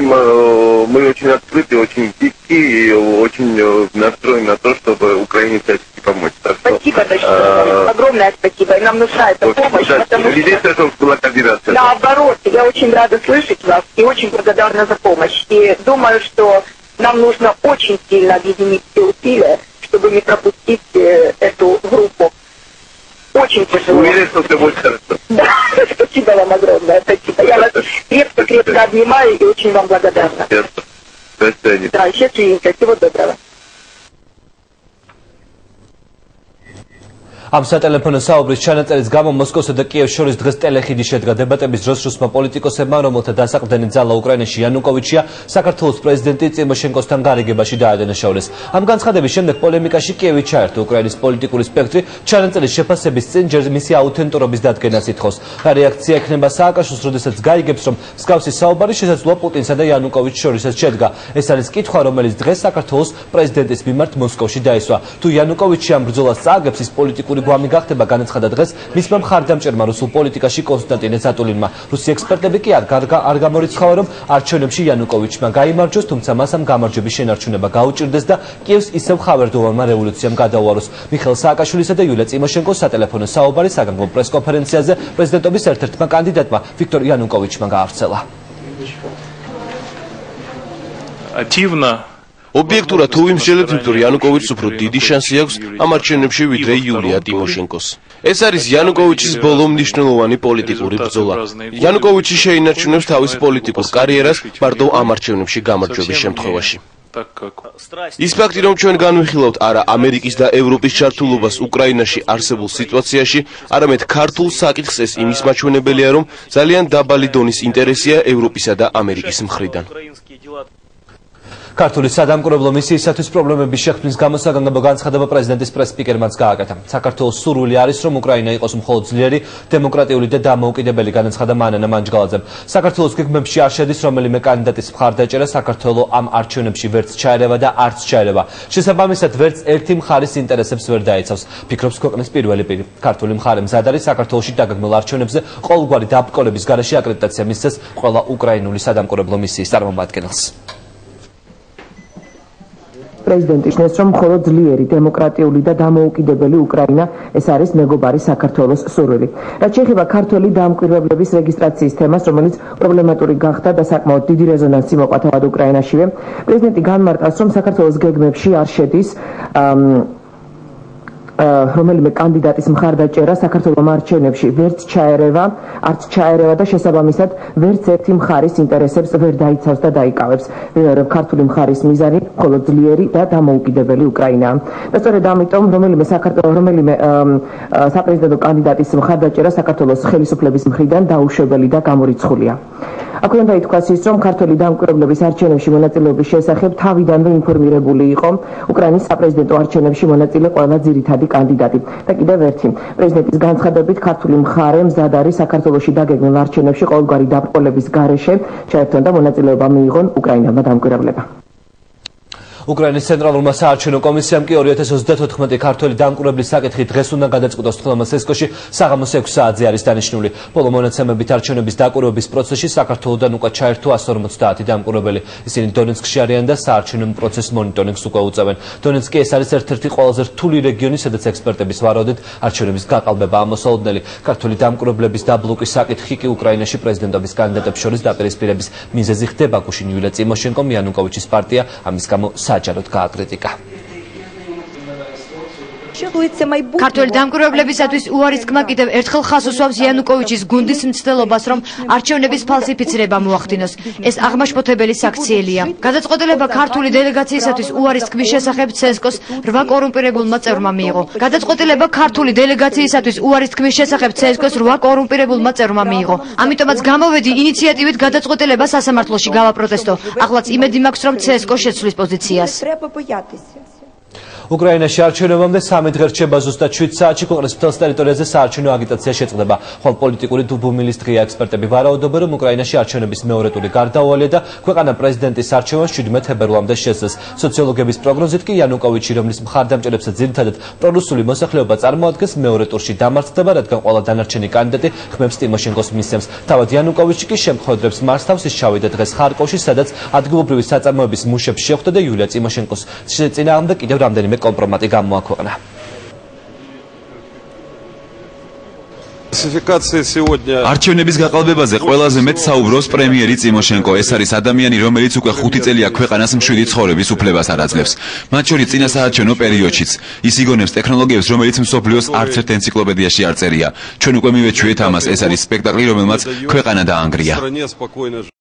Мы очень открыты, очень гибкие и очень настроены на то, чтобы Украине всячески помочь. Спасибо большое. Огромное спасибо. И нам нужна эта помощь. Потому что была координация. Наоборот, я очень рада слышать вас и очень благодарна за помощь. И думаю, что нам нужно очень сильно объединить все усилия, чтобы не пропустить эту группу. Очень тяжело. Уверен, что все будет хорошо. Да, спасибо вам огромное. Спасибо. Я вас крепко обнимаю и очень вам благодарна. До свидания. Да, счастливенько. Всего доброго. Am სატელეფონო საუბრის ჩანაწერის გამო მოსკოვსა და კიევს შორის დღეს ტელეხიდი შედგა დებატების დროს რუსმა პოლიტიკოსებმა, რომელთა დასაყრდენი ძალა უკრაინაში იანუკოვიჩია, საქართველოს პრეზიდენტი ტიმოშენკოსთან გარიგებაში დაადანაშაულეს. Ამ განცხადების შემდეგ პოლემიკაში კიევი ჩაერთო. უკრაინის პოლიტიკური სპექტრი ჩანაწერის შეფასების წინ ჯერ მისი აუთენტურობის დადგენას ითხოვს. რა რეაქცია ექნება სააკაშვილს, როდესაც გაიგებს, რომ მსგავსი საუბარი შესაძლოა პუტინსა და იანუკოვიჩს შორისაც შედგა. ეს არის კითხვა, რომელიც დღეს საქართველოს პრეზიდენტის მიმართ მოსკოვში დაისვა. თუ იანუკოვიჩი ამ ბრძოლას წააგებს, ის პოლიტიკური გვამი გახდება, განაცხადა დღეს მისმა მხარდამჭერმა რუსულ პოლიტიკაში კონსტანტინე ზატულინმა. რუსი ექსპერტები კი არ გამორიცხავა, რომ არჩევნებში იანუკოვიჩმა გაიმარჯვოს, თუმცა მას ამ გამარჯვების შენარჩუნება გაუჭირდეს და კიევს ისევ ხავერდოვანმა რევოლუციამ გადაუაროს. მიხეილ სააკაშვილისა და იულია წიმოშენკოს სატელეფონო საუბარი საგანგებო პრესკონფერენციაზე პრეზიდენტობის ერთ-ერთმა კანდიდატმა ვიქტორ იანუკოვიჩმა გაავრცელა. Ობიექტურად თუ ვიმსჯელებ ვიქტორ იანუკოვიჩს უფრო დიდი შანსი აქვს ამ არჩევნებში ვიდრე იულია ტიმოშენკოს. ეს არის იანუკოვიჩის ბოლო მნიშვნელოვანი პოლიტიკური ბრძოლა. იანუკოვიჩი შეინარჩუნებს თავის პოლიტიკურ კარიერას მარტო ამ არჩევნებში გამარჯვების შემთხვევაში. ის ფაქტი, რომ ჩვენ განვიხილავთ არა ამერიკის და ევროპის ჩართულობას უკრაინაში არსებულ სიტუაციაში, არამედ ქართულ საკითხს, ეს იმის მაჩვენებელია, რომ ძალიან დაბალი დონის ინტერესია ევროპისა და ამერიკის მხრიდან. ქართული სადამკვირვებლო მისიისათვის პრობლემების შექმნის გამო საგანგებო განცხადება პრეზიდენტის პრეს-სპიკერმაც გააკეთა. საქართველოს სურვილი არის, რომ უკრაინა იყოს მხოლოდ ძლიერი, დემოკრატიული და დამოუკიდებელი, განაცხადა მანანა მანჯგალაძემ. საქართველოს გეგმებში არ შედის რომელიმე კანდიდატის მხარდაჭერა, საქართველოს ამ არჩევნებში ვერც ჩაერევა და არც ჩაერევა. შესაბამისად, ვერც ერთი მხარის ინტერესებს ვერ დაიცავს, ფიქრობს ქვეყნის პირველი პირი. ქართული მხარე მზად არის საქართველოში დაგეგმილ არჩევნებზე ყოველგვარი დაბრკოლების გარეშე აკრედიტაცია მისცეს ყველა უკრაინული სადამკვირვებლო მისიის წარმომადგენელს. პრეზიდენტი ნიშნავს, რომ მხოლოდ ძლიერი, დემოკრატიული და დამოუკიდებელი უკრაინა ეს არის მეგობარი საქართველოს სურვილი. რაც შეეხება ქართული დამკვირვებლების რეგისტრაციის თემას, რომელიც პრობლემატური გახდა და საკმაოდ დიდი რეზონანსი მოყვა თავად უკრაინაშივე, პრეზიდენტი განმარტავს, რომ საქართველოს გეგმებში არ შედის რომელიმე კანდიდატის მხარდაჭერა საქართველოს არჩევნებში ვერც ჩაერევა, არც ჩაერევა და შესაბამისად ვერც ერთი მხარის ინტერესებს ვერ დაიცავს და დაიკავებს. ქართული მხარის მიზანი მხოლოდ ძლიერი და დამოუკიდებელი უკრაინაა. და სწორედ ამიტომ რომელიმე საპრეზიდენტო კანდიდატის მხარდაჭერა საქართველოს ხელისუფლების მხრიდან დაუშვებელი და გამორიცხულია. აქვე უნდა ითქვას ის, რომ ქართული დამკვირვებლების არჩევნებში მონაწილეობის შესახებ თავიდანვე ინფორმირებული იყო უკრაინის საპრეზიდენტო არჩევნებში მონაწილე ყველა ძირითადი კანდიდატი. და კიდევ ერთი, პრეზიდენტის განცხადებით, ქართული მხარე მზად არის საქართველოში დაგეგმილ არჩევნებში ყოველგვარი დაბრკოლების გარეშე ჩაერთონ და მონაწილეობა მიიღონ უკრაინელმა დამკვირვებლებმა. უკრაინის ცენტრალურმა საარჩევნო კომისიამ კი 2034 ქართველი დამკვირვებლის საკითხი დღეს უნდა გადაწყვიტოს თხილამას სესკოში საღამოს 6 საათზე არის დანიშნული. ბოლო მონაცემებით არჩევნების დაკვირვების პროცესში საქართველოდან უკვე ჩაერთო 150 დამკვირვებელი. ისინი დონეცკში არიან და საარჩევნო პროცესის მონიტორინგს უკვე უწევენ. დონეცკი ეს არის ერთ-ერთი ყველაზე რთული რეგიონი, სადაც ექსპერტების ვარაუდით არჩევნების გაყალბება ამოსაოდნელი. ქართველი დამკვირვებლების დაბლოკის საკითხი კი უკრაინაში პრეზიდენტობის კანდიდატებს შორის დაპირისპირების მიზეზი ხდება. გუშინ იულია წიმოშენკომ იანუკოვიჩის პარტია ამის გამო საჯაროდ გააკრიტიკა. ქართველი დამკვირვებლებისათვის უარისკმა კიდევ ერთხელ ხაზს უსვამს იანუკოვიჩის გუნდის მცდელობას, რომ არჩევნების ფალსიფიცირება მოახდინოს. ეს აღმაშფოთებელი საქციელია. გადაწყვეტილება ქართული დელეგაციისათვის უარისკმის შესახებ ცესკოს 8 კორუმპირებულმა წევრმა მიიღო. გადაწყვეტილება ქართული დელეგაციისათვის უარისკმის შესახებ ცესკოს 8 კორუმპირებულმა წევრმა მიიღო. ამიტომაც გამოვედი ინიციატივით გადაწყვეტილება სასამართლოში გავაპროტესტო. ახლაც იმედი მაქვს, რომ ცესკო შეცვლის პოზიციას. უკრაინაში არჩევნებამდე 3 დღე რჩება ზუსტად 7 საათში ქვეყნის მთელს ტერიტორიაზე საარჩევნო აგიტაცია შეწყდება, ხოლო პოლიტიკური დუბლმილის დღეა. ექსპერტები ვარაუდობენ, რომ უკრაინაში არჩევნების მეორე ტური გარდაუვალია და ქვეყანა პრეზიდენტის არჩევანს 17 თებერვალამდე შესძლეს. სოციოლოგების პროგნოზით კი იანუკოვიჩი, რომლის მხარდამჭერებს ძირითადად პრორუსული მოსახლეობა წარმოადგენს, მეორე ტურში დამარცხდება, რადგან ყველა დანარჩენი კანდიდატი ხმებს ტიმოშენკოს მისცემს. თავად იანუკოვიჩი კი შემთხვევებს მარცხავს, ის ჩავიდა დღეს ხარკოვში, სადაც ადგილობრივი საწარმოების მუშებს შეხვდა და იულია ტიმოშენკოს წინააღმდეგ კიდევ რამდენიმე კომპრომატი გამოაქვეყნა. არჩევნების გაყალბებაზე ყველაზე მეტ საუბრობს პრემიერი ტიმოშენკო. ეს არის ადამიანი, რომელიც უკვე 5 წელია ქვეყანას მშვიდი ცხოვრების უფლებას არ აძლევს. მათ შორის წინა საარჩევნო პერიოდშიც. ის იგონებს ტექნოლოგიებს, რომელიც მსოფლიოს არც ერთ ენციკლოპედიაში არ წერია. ჩვენ უკვე მივეჩვიეთ ამას, ეს არის სპექტაკლი, რომელმაც ქვეყანა დაანგრია.